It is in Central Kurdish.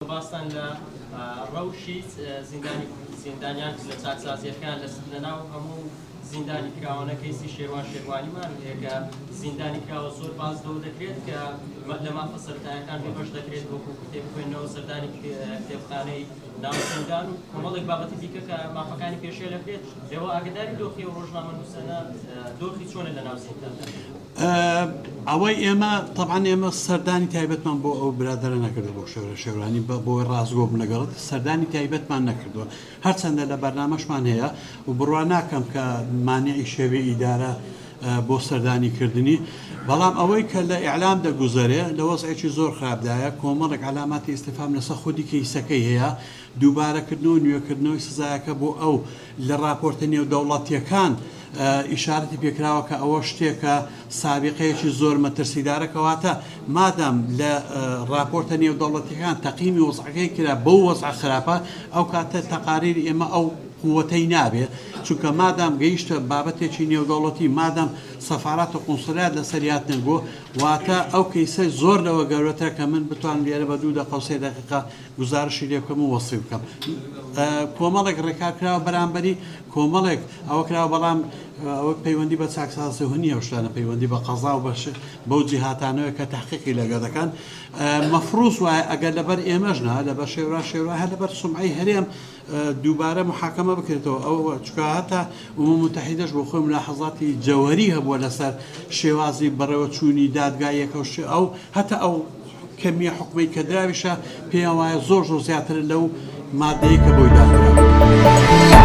باستان لە ڕەوشی زیندانیان لە چاکسازیەکان لەناو هەموو زیندانی کراوانە کەیسی شێوان شێوانیمان هەیە زیندانی کراوە زۆر بازدەوە دەکرێت کە لە مافە سەرەتاییەکان بێبەش دەکرێت وەکو کتێب خوێندنەوە سەردانی کتێبخانەی ناو زیندان و کۆمەڵێک بابەتی دیکە کە مافەکانی پێشێ دەکرێت لێوە ئاگداری دۆخی و ڕۆژنامە نووسەنە دۆخی چۆنە لە ناو زینداندا ئەوەی ئێمە طبعاً ئێمە سەردانی تایبەتمان بۆ ئەو برادرە نەکردو بۆ شێوڕانی بۆ ڕازگۆ بنەگەڵت سەردانی تایبەتمان نەکردووە هەرچەندە لە بەرنامەشمان هەیە و بڕوا ناکەم کە مانعی شێوەی ئیدارە بۆ سەردانیکردنی بەڵام ئەوەی کە لە ئیعلام دەگوزارێ لە وەزعێکی زۆر خراپدایە کۆمەڵێک علاماتی ئیستیفام لەسەر خودی کەیسەکەی هەیە دووبارەکردنەوە نوێکردنەوەی سزایەکە بۆ ئەو لە راپۆرتە نێودەوڵەتیەکان ئیشارەتی پێکراوە کە ئەوە شتێکە سابقەیەکی زۆر مەترسیدارەکەواتە مادام لە راپۆرتە نێودەوڵەتیەکان تەقیمی وەزعەکەی کرا بەو وەزع خراپە ئەو کاتە تەقاریری ئێمە ئەو قووەتەی نابێ چونکە مادام گەیشتە بابەتێکی نێودەوڵەتی مادام سەفارەت و قونسولات لەسەریات نەگۆ واتە ئەو کەیسە زۆر لەوە گەورەتر کە من بتوانم لێرە بە 2 دقیقە و 3 دقیقە گزارشی لێ بکەم و وەسی بکەم کۆمەڵێک ڕێکارکراوە بەرامبەری کۆمەڵێک ئەوە کراوە بەڵام ئەوە پەیوەندی بە چاکسازیهێنی ئەو شتانە پەیوەندی بە قەزا و بەش بەو جیهاتانەوە کە تحقیقی لەگە دەکەن مەفروض وایە ئەگەر لەبەر ئێمەژنا لەبەر شێوە هەر لەبەر سومعی هەرێم دووبارە محاکەمە بکرێتەوە ئەو چکە هەتا ئوموم متحیدەش بۆ خۆی ملاحەزاتی جەوهەری هەبووە لەسەر شێوازی بەڕێوە چوونی دادگایەکە و ئەو هەتا ئەو کەمیە حکومەی کە دراویشە پێیان وایە زۆر زیاتر لەو مادەیە کە بۆی دانرا